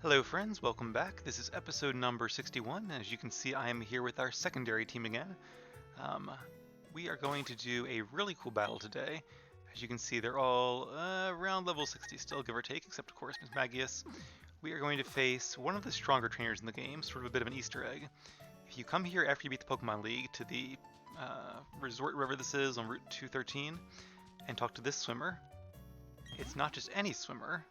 Hello friends, welcome back. This is episode number 61. As you can see, I am here with our secondary team again. We are going to do a really cool battle today. As you can see, they're all around level 60 still, give or take, except of course Miss Magius. We are going to face one of the stronger trainers in the game, sort of a bit of an Easter egg. If you come here after you beat the Pokemon League to the resort, wherever this is, on Route 213, and talk to this swimmer, it's not just any swimmer.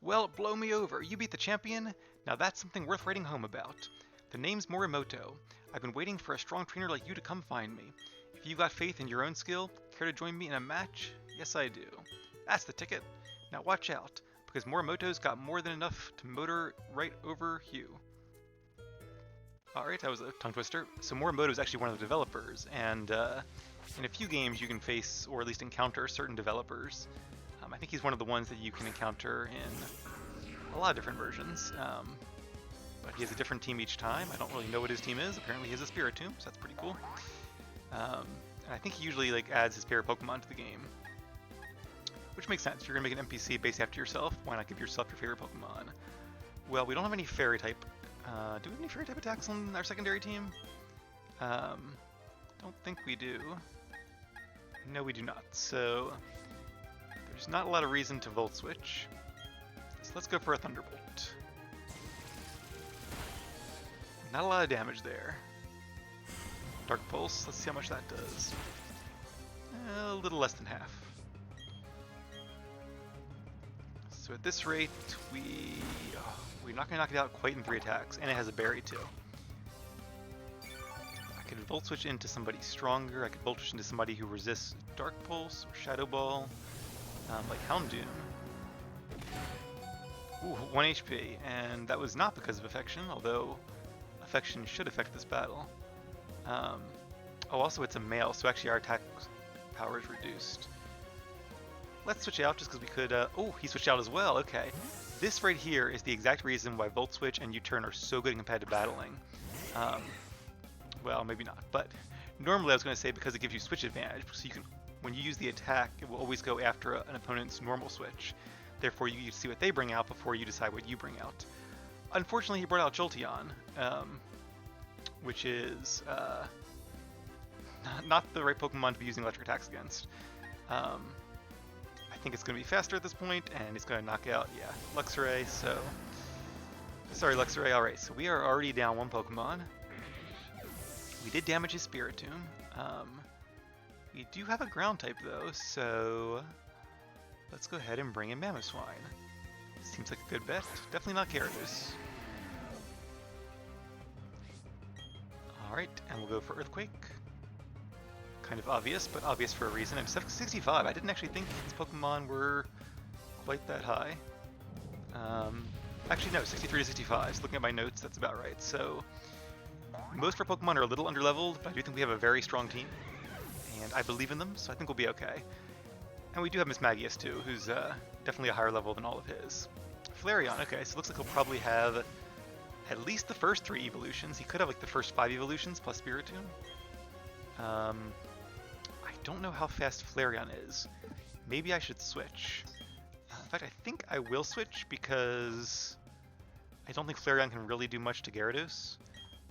Well, blow me over. You beat the champion? Now that's something worth writing home about. The name's Morimoto. I've been waiting for a strong trainer like you to come find me. If you got faith in your own skill, care to join me in a match? Yes, I do. That's the ticket. Now watch out, because Morimoto's got more than enough to motor right over you. Alright, that was a tongue twister. So Morimoto is actually one of the developers, and in a few games you can face, or at least encounter, certain developers. I think he's one of the ones that you can encounter in a lot of different versions, but he has a different team each time. I don't really know what his team is. Apparently he has a Spiritomb, so that's pretty cool. And I think he usually adds his favorite Pokemon to the game, which makes sense. If you're going to make an NPC based after yourself, why not give yourself your favorite Pokemon? Well, we don't have any Fairy type. Do we have any Fairy type attacks on our secondary team? Don't think we do. No, we do not. So there's not a lot of reason to Volt Switch. So let's go for a Thunderbolt. Not a lot of damage there. Dark Pulse, let's see how much that does. A little less than half. So at this rate, we're not going to knock it out quite in 3 attacks, and it has a berry too. I could Volt Switch into somebody stronger, I could Volt Switch into somebody who resists Dark Pulse or Shadow Ball. Like Houndoom. Ooh, 1 HP, and that was not because of Affection, although Affection should affect this battle. Also it's a male, so actually our attack power is reduced. Let's switch out just because we could, oh, he switched out as well, okay. This right here is the exact reason why Volt Switch and U-Turn are so good in competitive battling. Well, maybe not, but normally I was going to say because it gives you switch advantage, so you can, when you use the attack, it will always go after an opponent's normal switch. Therefore, you see what they bring out before you decide what you bring out. Unfortunately, he brought out Jolteon, which is not the right Pokemon to be using electric attacks against. I think it's going to be faster at this point, and it's going to knock out, yeah, Luxray, so... Sorry, Luxray. Alright, so we are already down 1 Pokemon. We did damage his Spiritomb. We do have a ground type though, so let's go ahead and bring in Mamoswine. Seems like a good bet. Definitely not Gyarados. Alright, and we'll go for Earthquake. Kind of obvious, but obvious for a reason. I'm 65. I didn't actually think these Pokemon were quite that high. Actually no, 63 to 65. So looking at my notes, that's about right. So most of our Pokemon are a little underleveled, but I do think we have a very strong team. And I believe in them, so I think we'll be okay. And we do have Miss Magius too, who's definitely a higher level than all of his. Flareon, okay, so it looks like he'll probably have at least the first 3 evolutions. He could have like the first 5 evolutions plus Spiritomb. I don't know how fast Flareon is. Maybe I should switch. In fact, I think I will switch because I don't think Flareon can really do much to Gyarados.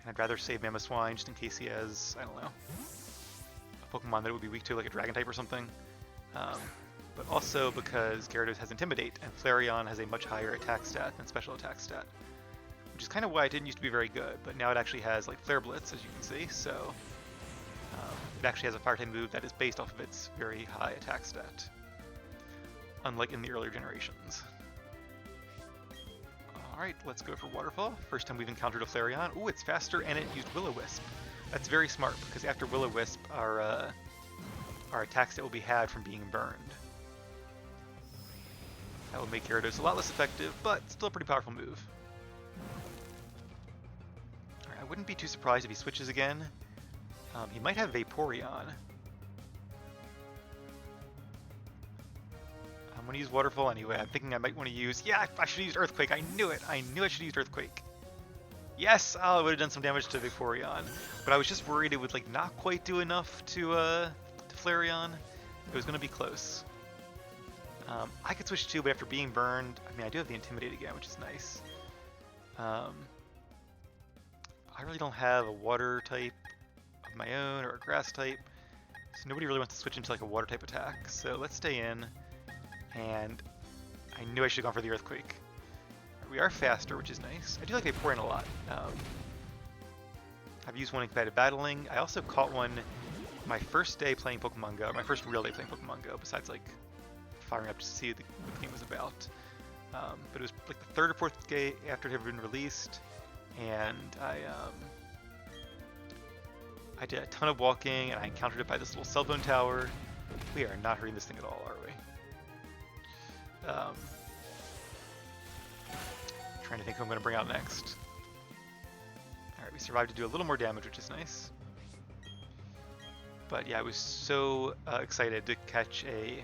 And I'd rather save Mamoswine just in case he has, I don't know, Pokemon that it would be weak to, like a Dragon type or something. But also because Gyarados has Intimidate, and Flareon has a much higher attack stat than special attack stat. Which is kind of why it didn't used to be very good, but now it actually has like Flare Blitz, as you can see, so it actually has a fire type move that is based off of its very high attack stat. Unlike in the earlier generations. Alright, let's go for Waterfall. First time we've encountered a Flareon. Ooh, it's faster and it used Will-O-Wisp. That's very smart, because after Will-O-Wisp, our attack stat will be had from being burned. That will make Gyarados a lot less effective, but still a pretty powerful move. Alright, I wouldn't be too surprised if he switches again. He might have Vaporeon. I'm going to use Waterfall anyway. I'm thinking I might want to use... Yeah, I should have used Earthquake. I knew it. I knew I should have used Earthquake. Yes! Oh, I would have done some damage to Vaporeon. But I was just worried it would not quite do enough to Flareon. It was going to be close. I could switch too, but after being burned, I mean, I do have the Intimidate again, which is nice. I really don't have a water type of my own or a grass type, so nobody really wants to switch into like a water type attack. So let's stay in, and I knew I should have gone for the Earthquake. We are faster, which is nice. I do like Vaporeon a lot. I've used one in competitive battling. I also caught one my first day playing Pokemon Go, my first real day playing Pokemon Go, besides like firing up to see what the game was about. But it was like the third or fourth day after it had been released, and I did a ton of walking, and I encountered it by this little cell phone tower. We are not hurting this thing at all, are we? Trying to think who I'm going to bring out next. Alright, we survived to do a little more damage, which is nice. But yeah, I was so excited to catch a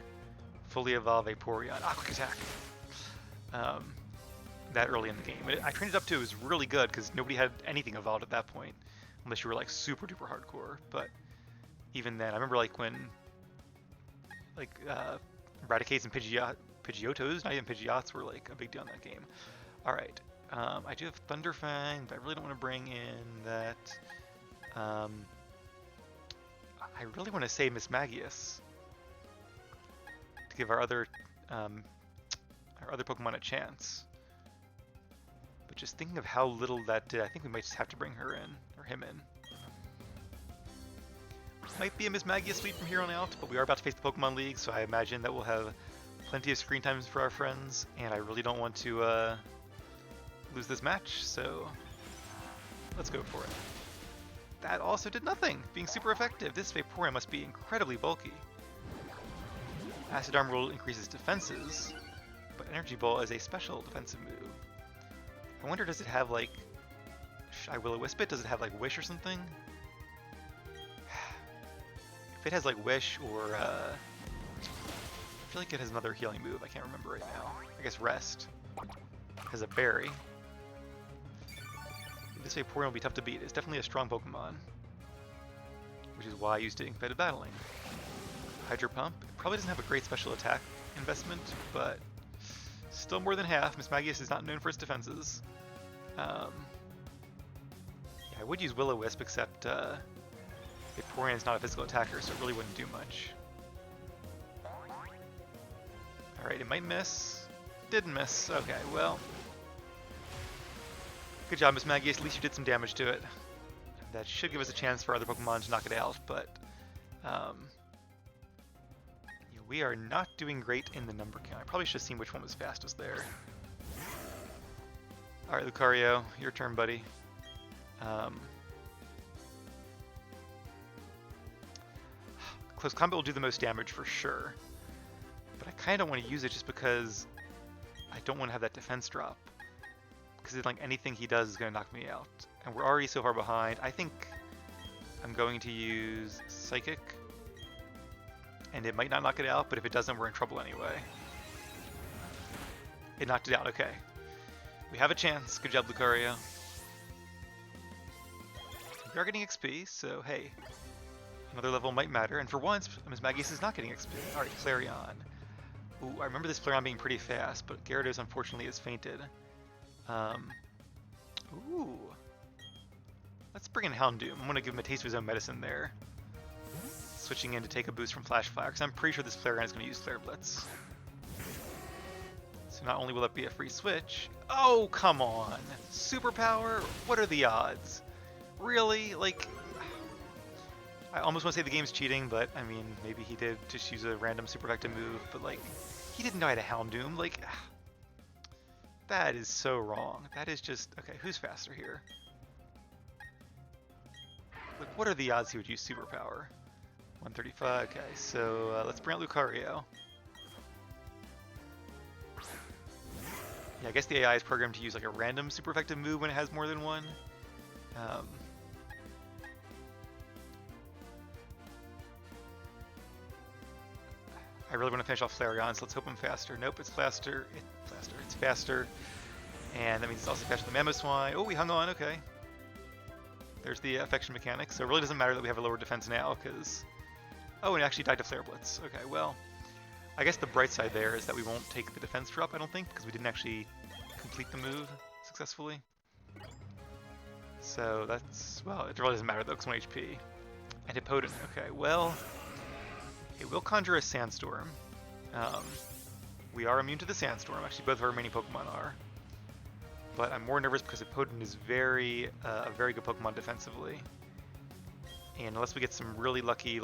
fully evolved Vaporeon. Quick attack! That early in the game. I trained it up to, it was really good because nobody had anything evolved at that point. Unless you were like super duper hardcore. But even then, I remember like when Eradicates and Pidgeotos, not even Pidgeots, were like a big deal in that game. Alright, I do have Thunderfang, but I really don't want to bring in that. I really want to save Miss Magius to give our other Pokemon a chance. But just thinking of how little that did, I think we might just have to bring her in, or him in. Might be a Miss Magius lead from here on out, but we are about to face the Pokemon League, so I imagine that we'll have plenty of screen times for our friends, and I really don't want to lose this match, so let's go for it. That also did nothing, being super effective. This Vaporeon must be incredibly bulky. Acid Armor will increase its defenses, but Energy Ball is a special defensive move. I wonder, does it have like... I Will-O-Wisp it? Does it have like Wish or something? If it has like Wish or... I feel like it has another healing move. I can't remember right now. I guess Rest. Has a Berry. This Vaporeon will be tough to beat. It's definitely a strong Pokemon. Which is why I used it in competitive battling. Hydro Pump. It probably doesn't have a great special attack investment, but still more than half. Miss Magius is not known for its defenses. Yeah, I would use Will-O-Wisp, except Vaporeon is not a physical attacker, so it really wouldn't do much. Alright, it might miss. Didn't miss. Okay, well. Good job, Miss Magius. At least you did some damage to it. That should give us a chance for other Pokemon to knock it out, but yeah, we are not doing great in the number count. I probably should have seen which one was fastest there. Alright, Lucario, your turn, buddy. Close combat will do the most damage for sure, but I kind of want to use it just because I don't want to have that defense drop. Because like anything he does is going to knock me out. And we're already so far behind. I think I'm going to use Psychic. And it might not knock it out, but if it doesn't, we're in trouble anyway. It knocked it out, okay. We have a chance. Good job, Lucario. We are getting XP, so hey. Another level might matter. And for once, Miss Magius is not getting XP. Alright, Flareon. Ooh, I remember this Flareon being pretty fast, but Gyarados unfortunately is fainted. Ooh. Let's bring in Houndoom. I'm going to give him a taste of his own medicine there. Switching in to take a boost from Flash Fire, because I'm pretty sure this Flareon is going to use Flare Blitz. So not only will it be a free switch... Oh, come on! Superpower? What are the odds? Really? Like... I almost want to say the game's cheating, but, I mean, maybe he did just use a random super effective move, but, like, he didn't know I had a Houndoom. Like... That is so wrong. That is just... Okay, who's faster here? Like, what are the odds he would use Superpower? 135, okay, so let's bring out Lucario. Yeah, I guess the AI is programmed to use like a random super effective move when it has more than one. I really want to finish off Flareon, so let's hope I'm faster. Nope, it's faster. It's faster. And that means it's also faster than Mamoswine. Oh, we hung on, okay. There's the affection mechanic, so it really doesn't matter that we have a lower defense now, because... Oh, and it actually died to Flare Blitz. Okay, well, I guess the bright side there is that we won't take the defense drop, I don't think, because we didn't actually complete the move successfully. So that's, well, it really doesn't matter though, because 1 HP. And Hippodon, okay, well, it will conjure a Sandstorm. We are immune to the Sandstorm, actually both of our remaining Pokemon are. But I'm more nervous because Hippodon is a very good Pokemon defensively. And unless we get some really lucky,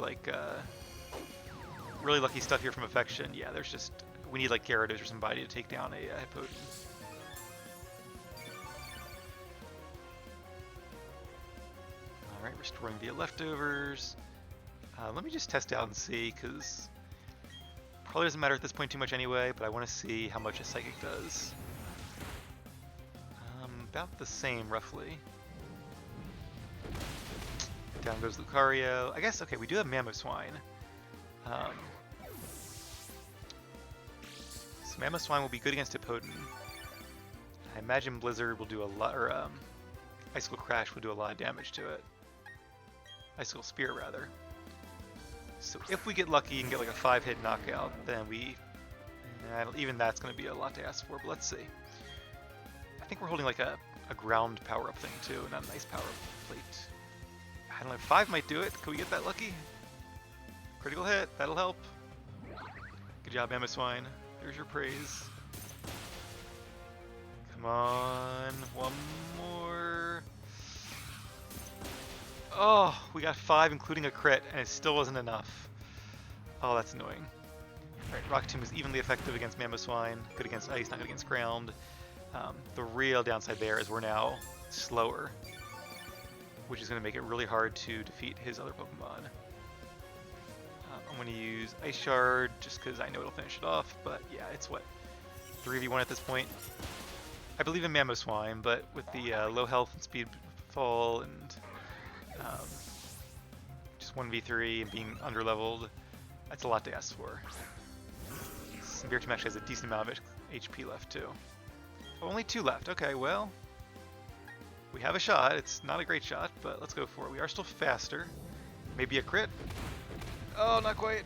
really lucky stuff here from Affection, yeah, there's just, we need like Gyarados or somebody to take down a Hippodon. Alright, restoring via leftovers. Let me just test out and see, because probably doesn't matter at this point too much anyway, but I want to see how much a Psychic does. About the same, roughly. Down goes Lucario. I guess, okay, we do have Mamoswine. So Mamoswine will be good against Hippodon. I imagine Blizzard will do a lot, or Icicle Crash will do a lot of damage to it. Icicle Spear, rather. So if we get lucky and get like a 5-hit knockout, then even that's going to be a lot to ask for, but let's see. I think we're holding like a ground power-up thing too, not an ice power plate. I don't know, 5 might do it. Can we get that lucky? Critical hit, that'll help. Good job, Mamoswine. There's your praise. Come on, one more. Oh, we got 5, including a crit, and it still wasn't enough. Oh, that's annoying. Alright, Rock Tomb is evenly effective against Mamoswine, good against ice, not good against ground. The real downside there is we're now slower, which is going to make it really hard to defeat his other Pokemon. I'm going to use Ice Shard just because I know it'll finish it off, but yeah, it's what, 3v1 at this point. I believe in Mamoswine, but with the low health and speed fall and just 1v3 and being underleveled, that's a lot to ask for. Spiritomb actually has a decent amount of HP left too. Only 2 left. Okay, well, we have a shot. It's not a great shot, but let's go for it. We are still faster. Maybe a crit. Oh, not quite.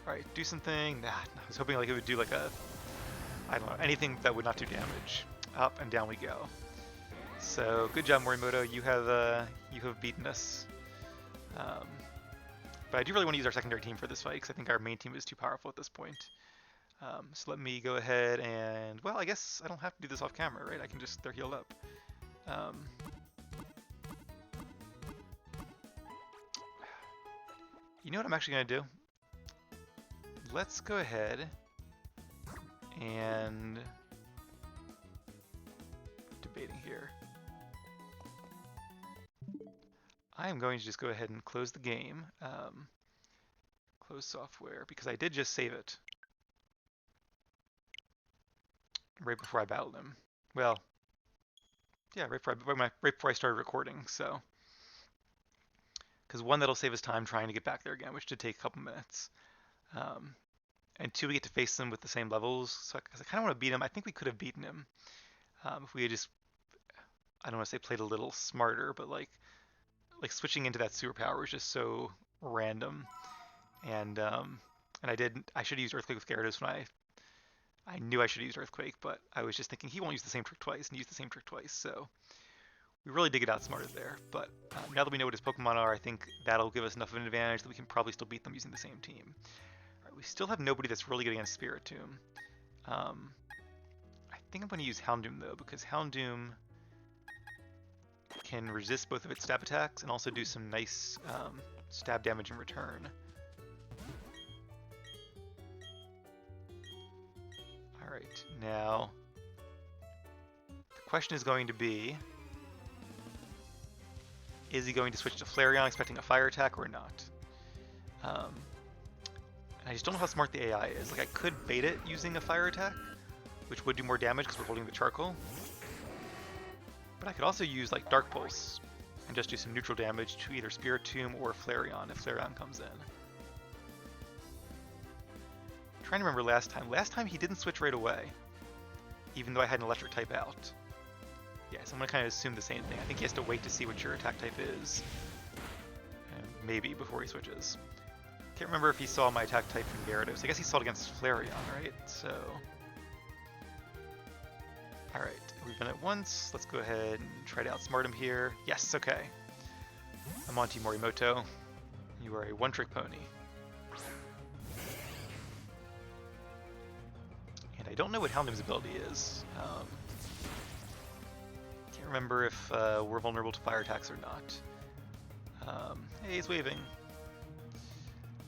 All right, do something. Nah, I was hoping like it would do like a, I don't know, anything that would not do damage. Up and down we go. So good job, Morimoto. You have beaten us. But I do really want to use our secondary team for this fight because I think our main team is too powerful at this point. So let me go ahead and, well, I guess I don't have to do this off camera, right? I can just, they're healed up. You know what I'm actually going to do? Let's go ahead and, debating here. I am going to just go ahead and close the game. Close software, because I did just save it. Right before I battled him. Well, yeah, right before I started recording, so. Because 1, that'll save us time trying to get back there again, which did take a couple minutes. And 2, we get to face them with the same levels, so I kind of want to beat him. I think we could have beaten him if we had just, I don't want to say played a little smarter, but like switching into that superpower was just so random. And I should have used Earthquake with Gyarados when I knew I should use Earthquake, but I was just thinking he won't use the same trick twice, and use the same trick twice, so we really did get outsmarted there. But now that we know what his Pokemon are, I think that'll give us enough of an advantage that we can probably still beat them using the same team. All right, we still have nobody that's really good against Spiritomb. I think I'm going to use Houndoom, though, because Houndoom can resist both of its stab attacks and also do some nice stab damage in return. Alright, now the question is going to be, is he going to switch to Flareon expecting a fire attack or not? And I just don't know how smart the AI is. Like, I could bait it using a fire attack, which would do more damage because we're holding the charcoal. But I could also use like Dark Pulse and just do some neutral damage to either Spiritomb or Flareon if Flareon comes in. I'm trying to remember last time. Last time he didn't switch right away, even though I had an electric type out. Yeah, so I'm going to kind of assume the same thing. I think he has to wait to see what your attack type is, maybe before he switches. Can't remember if he saw my attack type from Gyarados. I guess he saw it against Flareon, right? So... Alright, we've done it once. Let's go ahead and try to outsmart him here. Yes, okay. I'm on Team Morimoto. You are a one-trick pony. And I don't know what Houndoom's ability is. Can't remember if we're vulnerable to fire attacks or not. Hey, he's waving.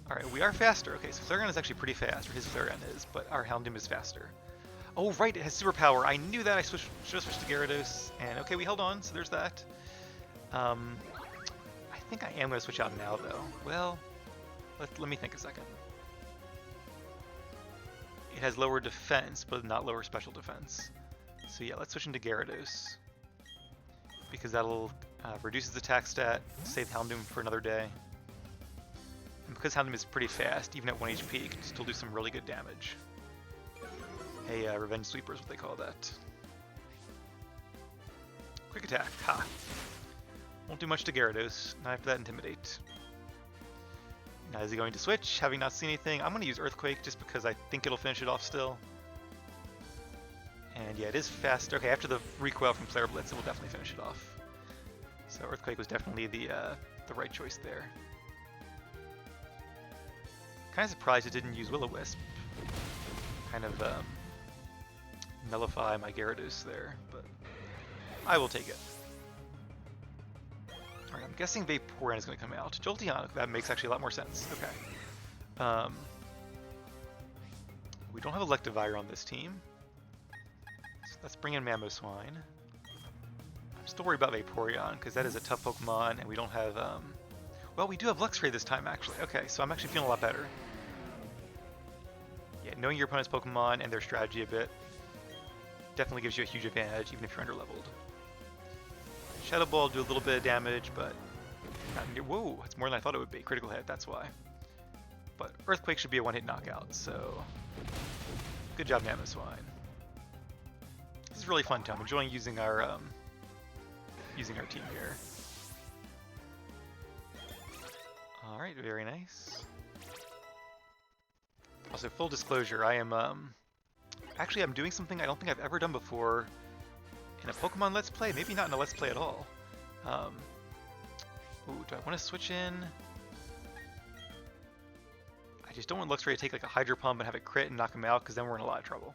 Alright, we are faster. Okay, so Flareon is actually pretty fast, or his Flareon is, but our Houndoom is faster. Oh, right, it has superpower. I knew that. I should have switched to Gyarados. And okay, we held on, so there's that. I think I am going to switch out now, though. Well, let me think a second. It has lower defense, but not lower special defense. So yeah, let's switch into Gyarados. Because that'll reduce its attack stat, save Houndoom for another day. And because Houndoom is pretty fast, even at 1 HP, it can still do some really good damage. A Revenge Sweeper is what they call that. Quick attack, ha! Won't do much to Gyarados, not after that Intimidate. Now is he going to switch, having not seen anything? I'm going to use Earthquake just because I think it'll finish it off still. And yeah, it is fast. Okay, after the recoil from Flare Blitz, it will definitely finish it off. So Earthquake was definitely the right choice there. Kind of surprised it didn't use Will-O-Wisp. Kind of nullify my Gyarados there, but I will take it. Alright, I'm guessing Vaporeon is going to come out. Jolteon, that makes actually a lot more sense. Okay. We don't have Electivire on this team. So let's bring in Mamoswine. I'm still worried about Vaporeon, because that is a tough Pokemon, and we don't have... Well, we do have Luxray this time, actually. Okay, so I'm actually feeling a lot better. Yeah, knowing your opponent's Pokemon and their strategy a bit definitely gives you a huge advantage, even if you're underleveled. Shadow Ball do a little bit of damage, but not near. Whoa, it's more than I thought it would be. Critical hit, that's why. But Earthquake should be a one-hit knockout, so good job, Mamoswine. This is really fun, Tom. Enjoying using our team here. All right, very nice. Also, full disclosure, I am actually I'm doing something I don't think I've ever done before in a Pokemon Let's Play. Maybe not in a Let's Play at all. Ooh, do I want to switch in? I just don't want Luxray to take like a Hydro Pump and have it crit and knock him out, because then we're in a lot of trouble.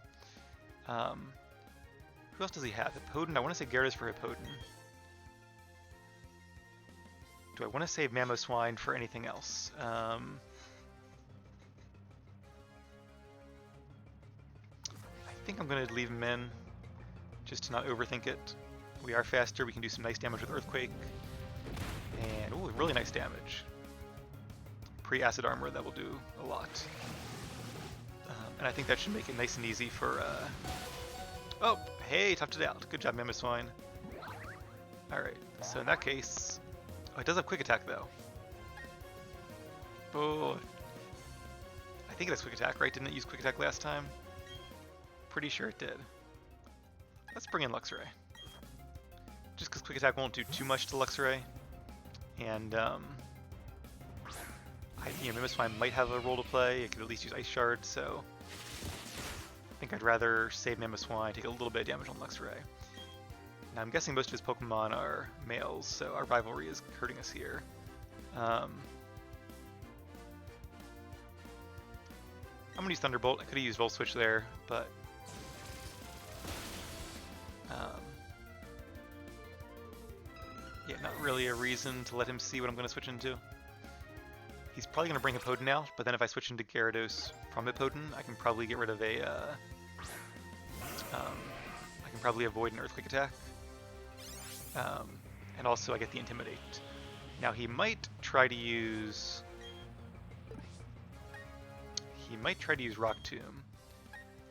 Who else does he have? Hippowdon? I want to say Gyarados for Hippowdon. Do I want to save Mamoswine for anything else? I think I'm going to leave him in, just to not overthink it. We are faster, we can do some nice damage with Earthquake. And, ooh, really nice damage. Pre-Acid Armor, that will do a lot. And I think that should make it nice and easy for... Oh, hey, toughed it out. Good job, Mamoswine. Alright, so in that case... Oh, it does have Quick Attack, though. Oh, I think it has Quick Attack, right? Didn't it use Quick Attack last time? Pretty sure it did. Let's bring in Luxray. Just because Quick Attack won't do too much to Luxray. And, Mamoswine might have a role to play. It could at least use Ice Shard, so... I think I'd rather save Mamoswine, take a little bit of damage on Luxray. Now, I'm guessing most of his Pokemon are males, so our rivalry is hurting us here. I'm going to use Thunderbolt. I could have used Volt Switch there, but... yeah, not really a reason to let him see what I'm going to switch into. He's probably going to bring Hippowdon out, but then if I switch into Gyarados from Hippowdon, I can probably get rid of a... I can probably avoid an Earthquake attack. And also I get the Intimidate. Now he might try to use... Rock Tomb,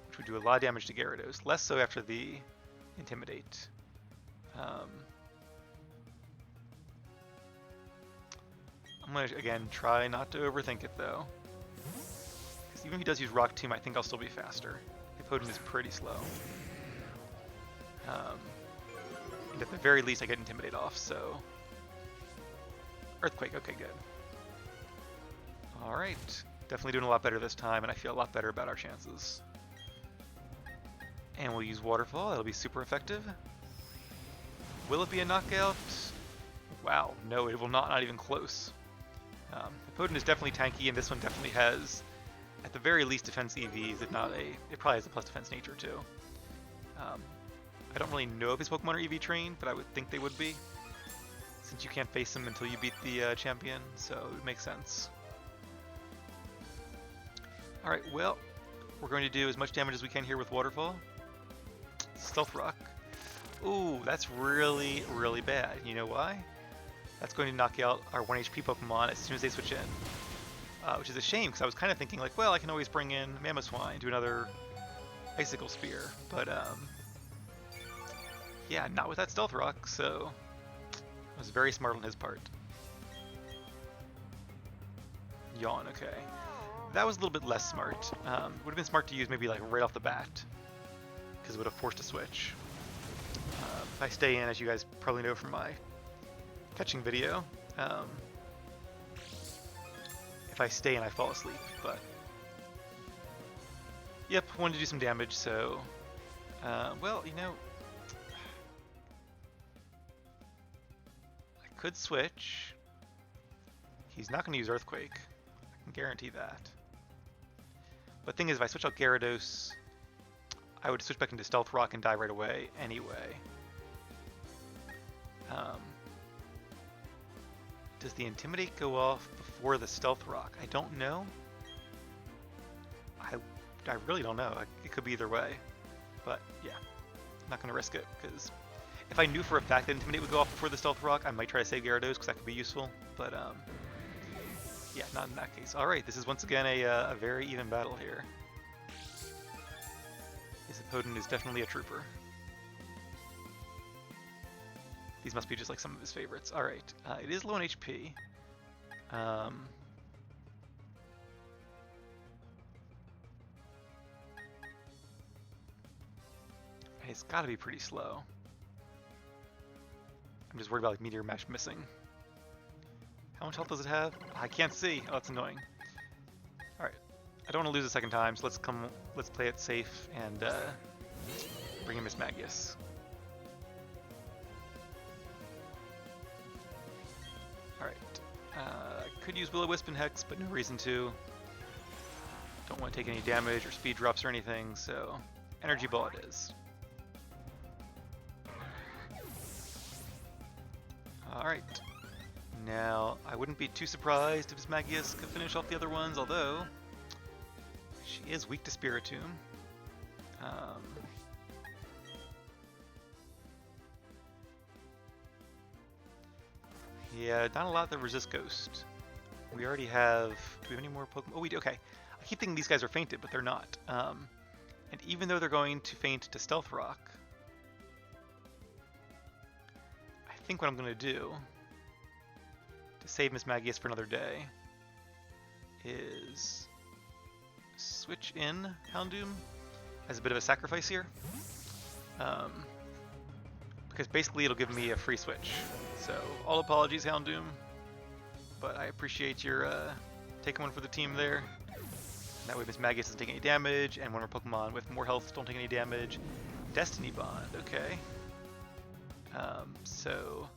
which would do a lot of damage to Gyarados. Less so after the Intimidate. I'm going to, again, try not to overthink it, though. Because even if he does use Rock Tomb, I think I'll still be faster. Hippowdon is pretty slow. And at the very least, I get Intimidate off, so... Earthquake, okay, good. Alright, definitely doing a lot better this time, and I feel a lot better about our chances. And we'll use Waterfall, that'll be super effective. Will it be a knockout? Wow, no, it will not even close. The Potent is definitely tanky, and this one definitely has, at the very least, defense EVs, if not it probably has a plus defense nature too. I don't really know if his Pokemon are EV trained, but I would think they would be, since you can't face them until you beat the champion, so it would make sense. Alright, well, we're going to do as much damage as we can here with Waterfall. Stealth Rock. Ooh, that's really, really bad. You know why? That's going to knock out our 1 HP Pokemon as soon as they switch in. Which is a shame, because I was kind of thinking, like, well, I can always bring in Mamoswine, do another Icicle Spear. But, yeah, not with that Stealth Rock, so it was very smart on his part. Yawn, okay. That was a little bit less smart. Would have been smart to use maybe like right off the bat, because it would have forced a switch. If I stay in, as you guys probably know from my catching video, if I stay in, I fall asleep. But yep, wanted to do some damage, so well, you know, I could switch. He's not going to use Earthquake. I can guarantee that. But the thing is, if I switch out Gyarados, I would switch back into Stealth Rock and die right away anyway. Does the Intimidate go off before the Stealth Rock? I don't know. I really don't know. It could be either way. But yeah, I'm not going to risk it, because if I knew for a fact that Intimidate would go off before the Stealth Rock, I might try to save Gyarados, because that could be useful. But yeah, not in that case. Alright, this is once again a very even battle here. His opponent is definitely a trooper. These must be just like some of his favorites. Alright, it is low on HP. It's gotta be pretty slow. I'm just worried about like Meteor Mash missing. How much health does it have? I can't see. Oh, that's annoying. Alright. I don't want to lose a second time, so let's play it safe and bring in Miss Magius. Alright. I could use Will-O-Wisp and Hex, but no reason to. Don't want to take any damage or speed drops or anything, so Energy Ball it is. Alright. Now, I wouldn't be too surprised if Miss Magius could finish off the other ones, although she is weak to Spiritomb. Yeah, not a lot that resist Ghost. We already have... Do we have any more Pokemon? Oh, we do. Okay. I keep thinking these guys are fainted, but they're not. And even though they're going to faint to Stealth Rock, I think what I'm going to do to save Miss Magius for another day is switch in Houndoom as a bit of a sacrifice here. Because basically it'll give me a free switch. So, all apologies, Houndoom, but I appreciate your taking one for the team there. That way Miss Magius doesn't take any damage, and one of our Pokemon with more health don't take any damage. Destiny Bond, okay. So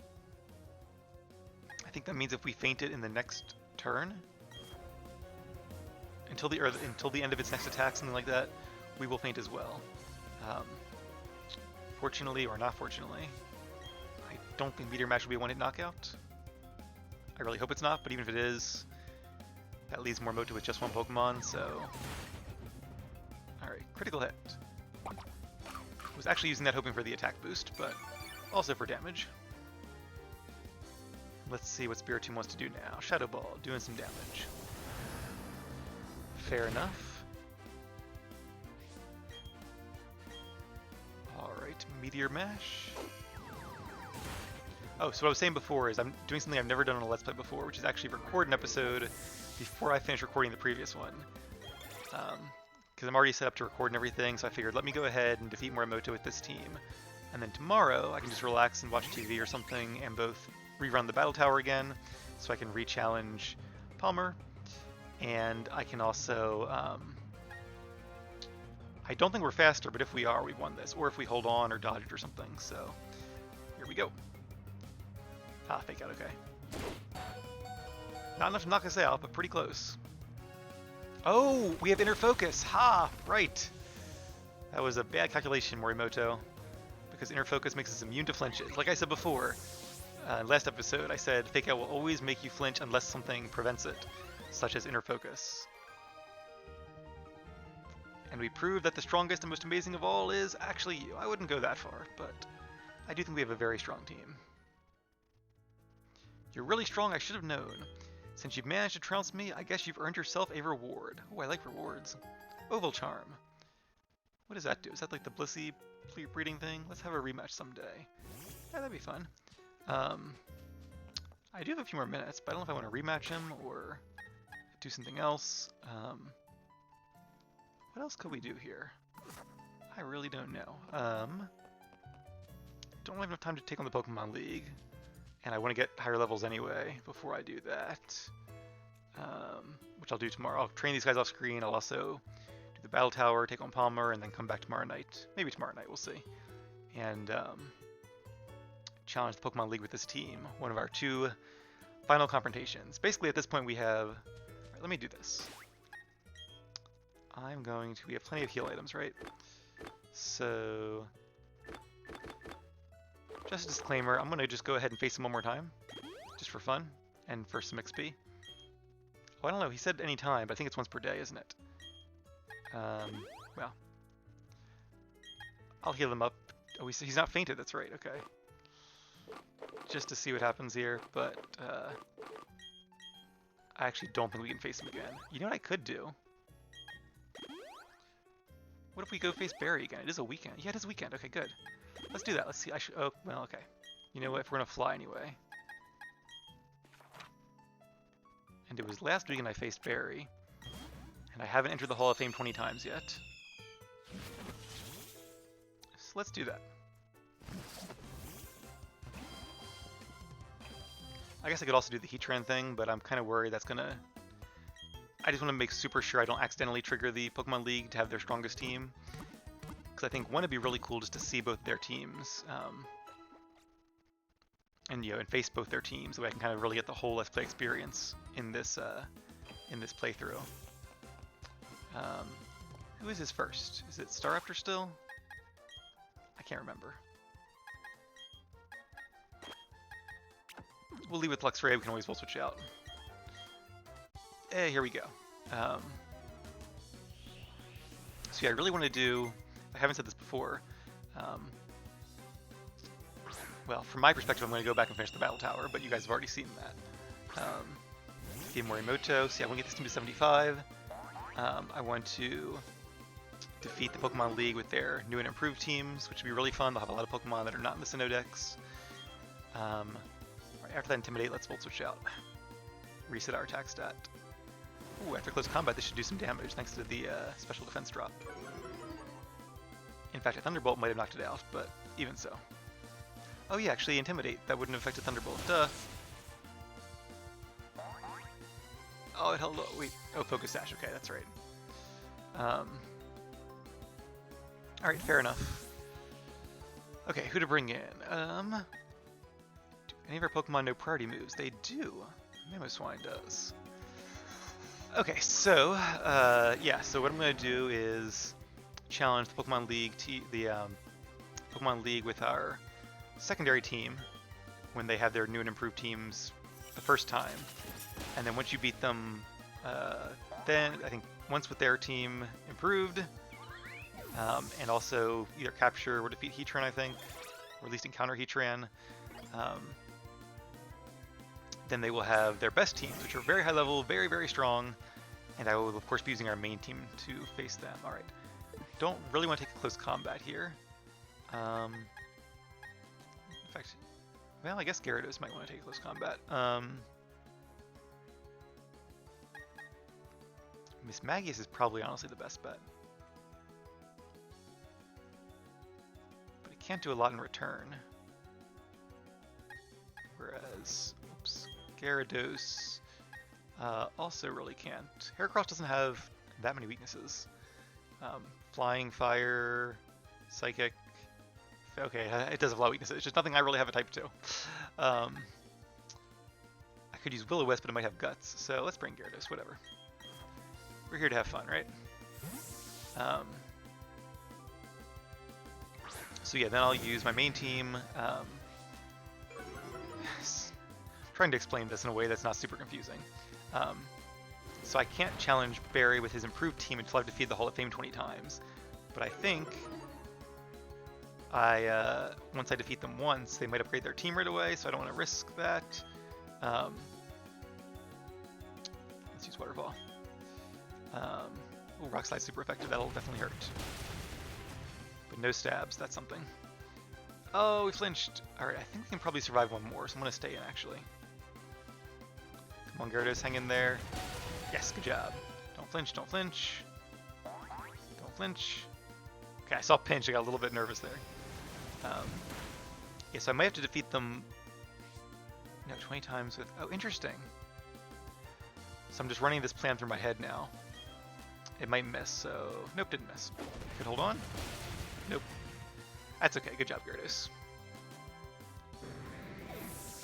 I think that means if we faint it in the next turn, until the end of its next attack, something like that, we will faint as well. Fortunately or not fortunately, I don't think Meteor Mash will be a one-hit knockout. I really hope it's not, but even if it is, that leaves Morimoto with just one Pokemon, so... Alright, critical hit. I was actually using that hoping for the attack boost, but also for damage. Let's see what Spiritomb wants to do now. Shadow Ball, doing some damage. Fair enough. Alright, Meteor Mash. Oh, so what I was saying before is I'm doing something I've never done on a Let's Play before, which is actually record an episode before I finish recording the previous one. Because I'm already set up to record and everything, so I figured let me go ahead and defeat Morimoto with this team. And then tomorrow I can just relax and watch TV or something and both rerun the Battle Tower again, so I can re-challenge Palmer. and I can also, I don't think we're faster, but if we are, we won this. Or if we hold on or dodge it or something, so here we go. Ah, fake out, okay. Not enough to knock us out, but pretty close. Oh, we have inner focus. Ha, right. That was a bad calculation, Morimoto, because inner focus makes us immune to flinches. Like I said before, last episode, I said fake out will always make you flinch unless something prevents it, such as inner focus. And we proved that the strongest and most amazing of all is actually you. I wouldn't go that far, but I do think we have a very strong team. You're really strong, I should have known. Since you've managed to trounce me, I guess you've earned yourself a reward. Oh, I like rewards. Oval Charm. What does that do? Is that like the Blissey breeding thing? Let's have a rematch someday. Yeah, that'd be fun. I do have a few more minutes, but I don't know if I want to rematch him or do something else. What else could we do here? I really don't know. Don't have enough time to take on the Pokemon League, and I want to get higher levels anyway before I do that, which I'll do tomorrow. I'll train these guys off screen. I'll also do the Battle Tower, take on Palmer, and then come back tomorrow night. Maybe tomorrow night, we'll see. And challenge the Pokemon League with this team, one of our 2 final confrontations. Basically, at this point, we have... All right, let me do this. We have plenty of heal items, right? So, just a disclaimer, I'm going to just go ahead and face him one more time, just for fun, and for some XP. Oh, I don't know, he said any time, but I think it's once per day, isn't it? Well, I'll heal him up. Oh, he's not fainted, that's right, okay. Just to see what happens here, but I actually don't think we can face him again. You know what I could do? What if we go face Barry again? It is a weekend. Yeah, it is a weekend. Okay, good. Let's do that. Let's see. Oh, well, okay. You know what? If we're gonna fly anyway. And it was last weekend I faced Barry, and I haven't entered the Hall of Fame 20 times yet. So let's do that. I guess I could also do the Heatran thing, but I'm kind of worried that's gonna... I just want to make super sure I don't accidentally trigger the Pokemon League to have their strongest team. Because I think, one, it'd be really cool just to see both their teams. And, you know, and face both their teams, so I can kind of really get the whole Let's Play experience in this playthrough. Who is his first? Is it Staraptor still? I can't remember. We'll leave with Luxray, we can always switch out. Here we go. So yeah, I really want to do... I haven't said this before. Well, from my perspective, I'm going to go back and finish the Battle Tower, but you guys have already seen that. Game Morimoto, so yeah, I want to get this team to 75. I want to defeat the Pokemon League with their new and improved teams, which would be really fun. They'll have a lot of Pokemon that are not in the Sinnoh decks. Right, after that Intimidate, let's Volt Switch out. Reset our attack stat. Ooh, after close combat, this should do some damage thanks to the special defense drop. In fact, a Thunderbolt might have knocked it out, but even so. Oh yeah, actually Intimidate. That wouldn't have affected Thunderbolt. Duh. Oh, it held... Wait. Oh, Focus Sash. Okay, that's right. Alright, fair enough. Okay, who to bring in? Do any of our Pokemon know priority moves? They do. Mamoswine does. Okay, so, yeah, so what I'm going to do is challenge the Pokemon League, Pokemon League with our secondary team when they have their new and improved teams the first time. And then once you beat them, then I think once with their team improved, and also either capture or defeat Heatran, I think, or at least encounter Heatran, then they will have their best teams, which are very high level, very, very strong, and I will, of course, be using our main team to face them. Alright. Don't really want to take a close combat here. In fact, well, I guess Gyarados might want to take a close combat. Mismagius is probably honestly the best bet. But it can't do a lot in return. Whereas, oops, Gyarados Also really can't. Heracross doesn't have that many weaknesses. Flying, fire, psychic. Okay, it does have a lot of weaknesses. It's just nothing I really have a type to. I could use Will-O-Wisp, but it might have guts. So let's bring Gyarados, whatever. We're here to have fun, right? So yeah, then I'll use my main team. Trying to explain this in a way that's not super confusing. So I can't challenge Barry with his improved team until I've defeated the Hall of Fame 20 times. But I think once I defeat them once, they might upgrade their team right away, so I don't want to risk that. Let's use Waterfall. Ooh, Rock Slide's super effective, that'll definitely hurt. But no stabs, that's something. Oh, we flinched. Alright, I think we can probably survive one more, so I'm going to stay in, actually. Come on, Gyarados, hang in there. Yes, good job. Don't flinch, don't flinch. Don't flinch. Okay, I saw pinch, I got a little bit nervous there. Yeah, so I might have to defeat them 20 times with... Oh, interesting. So I'm just running this plan through my head now. It might miss, so... Nope, didn't miss. Could hold on. Nope. That's okay, good job, Gyarados.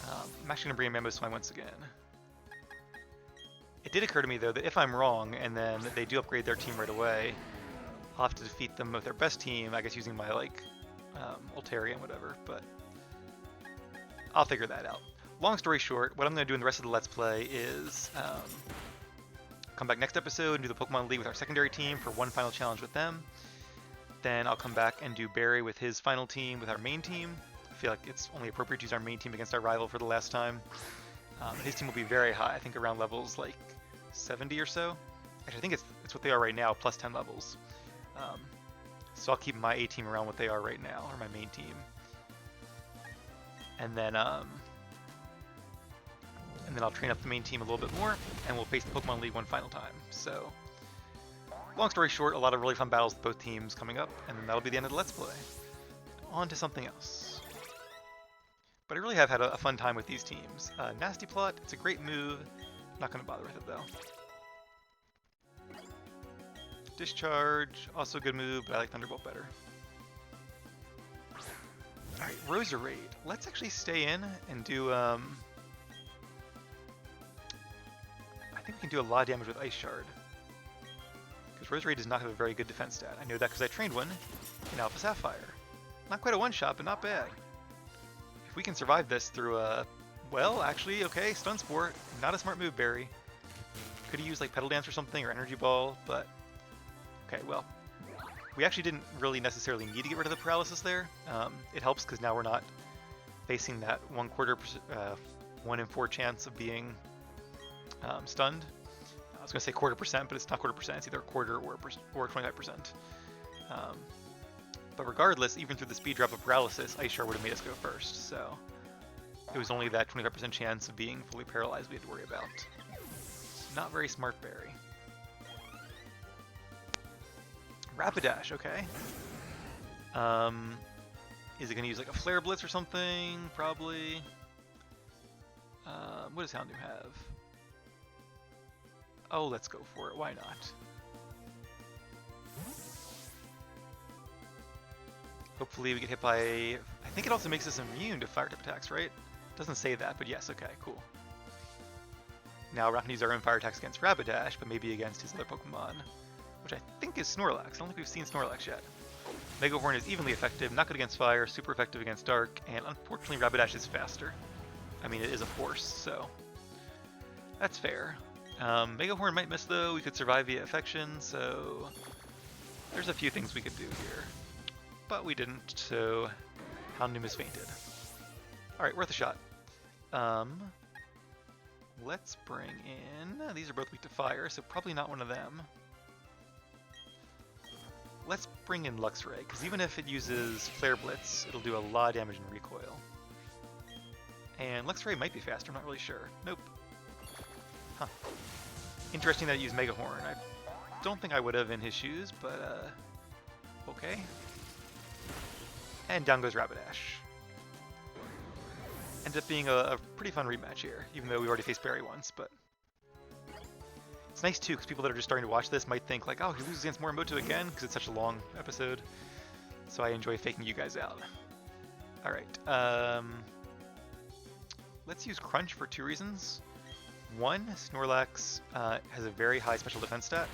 I'm actually going to bring a Mamoswine once again. It did occur to me, though, that if I'm wrong, and then they do upgrade their team right away, I'll have to defeat them with their best team, I guess using my, like, Altarian, whatever, but I'll figure that out. Long story short, what I'm going to do in the rest of the Let's Play is come back next episode and do the Pokemon League with our secondary team for one final challenge with them. Then I'll come back and do Barry with his final team with our main team. I feel like it's only appropriate to use our main team against our rival for the last time. His team will be very high, I think around levels like 70 or so. Actually, I think it's what they are right now, plus 10 levels. So I'll keep my A team around what they are right now, or my main team. And then I'll train up the main team a little bit more, and we'll face the Pokemon League one final time. So, long story short, a lot of really fun battles with both teams coming up, and then that'll be the end of the Let's Play. On to something else. But I really have had a fun time with these teams. Nasty Plot, it's a great move. Not going to bother with it though. Discharge, also a good move, but I like Thunderbolt better. Alright, Roserade. Let's actually stay in and do, I think we can do a lot of damage with Ice Shard. Because Roserade does not have a very good defense stat. I know that because I trained one in Alpha Sapphire. Not quite a one-shot, but not bad. If we can survive this through a... Well, actually, okay, Stun Spore. Not a smart move, Barry. Could have used, like, Petal Dance or something, or Energy Ball, but... Okay, well, we actually didn't really necessarily need to get rid of the paralysis there. It helps because now we're not facing that 1 in 4 chance of being stunned. I was going to say 1/4%, but it's not 1/4%. It's either a quarter or 25%. But regardless, even through the speed drop of paralysis, Ice Shard would have made us go first. So it was only that 25% chance of being fully paralyzed we had to worry about. Not very smart, Barry. Rapidash, okay. Is it going to use like a Flare Blitz or something? Probably. What does Houndoom have? Oh, let's go for it. Why not? Hopefully we get hit by... I think it also makes us immune to fire type attacks, right? Doesn't say that, but yes, okay, cool. Now we're not going to use our own fire attacks against Rapidash, but maybe against his other Pokemon, which I think is Snorlax. I don't think we've seen Snorlax yet. Mega Horn is evenly effective, not good against fire, super effective against dark, and unfortunately Rapidash is faster. I mean, it is a force, so that's fair. Mega Horn might miss though, we could survive via affection, so there's a few things we could do here. But we didn't, so Houndoom is fainted. Alright, worth a shot. Let's bring in... These are both weak to fire, so probably not one of them. Let's bring in Luxray, because even if it uses Flare Blitz, it'll do a lot of damage in recoil. And Luxray might be faster, I'm not really sure. Nope. Huh. Interesting that it used Mega Horn. I don't think I would have in his shoes, but okay. And down goes Rapidash. Ended up being a pretty fun rematch here, even though we already faced Barry once, but It's nice too, because people that are just starting to watch this might think like, oh, he loses against Morimoto again, because it's such a long episode. So I enjoy faking you guys out. All right. Let's use Crunch for 2 reasons. One, Snorlax has a very high special defense stat.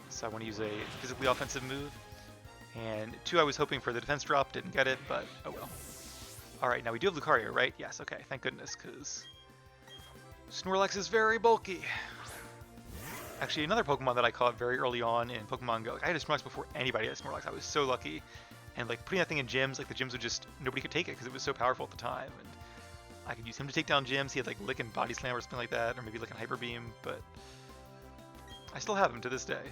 So I want to use a physically offensive move. And 2, I was hoping for the defense drop, didn't get it, but oh well. Alright, now we do have Lucario, right? Yes, okay, thank goodness, because Snorlax is very bulky. Actually, another Pokemon that I caught very early on in Pokemon Go. I had a Snorlax before anybody had a Snorlax. I was so lucky. And like putting that thing in gyms, like the gyms would just, nobody could take it because it was so powerful at the time. And I could use him to take down gyms. He had like Lick and Body Slam or something like that, or maybe Lick and Hyper Beam, but I still have him to this day.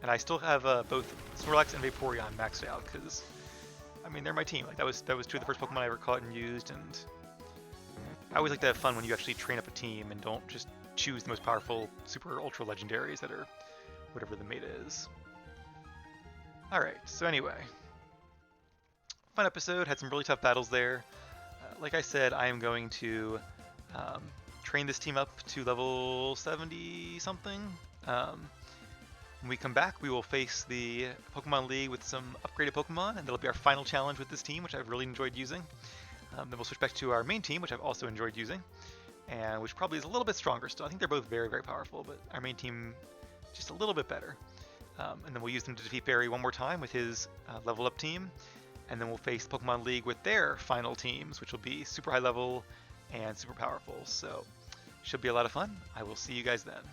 And I still have both Snorlax and Vaporeon maxed out because, I mean, they're my team. Like that was 2 of the first Pokemon I ever caught and used, and I always like to have fun when you actually train up a team and don't just choose the most powerful super ultra legendaries that are whatever the meta is. Alright, so anyway. Fun episode, had some really tough battles there. Like I said, I am going to train this team up to level 70 something. When we come back, we will face the Pokemon League with some upgraded Pokemon, and that'll be our final challenge with this team, which I've really enjoyed using. Then we'll switch back to our main team, which I've also enjoyed using, and which probably is a little bit stronger still. I think they're both very, very powerful, but our main team just a little bit better. And then we'll use them to defeat Barry one more time with his level up team, and then we'll face Pokemon League with their final teams, which will be super high level and super powerful. So should be a lot of fun. I will see you guys then.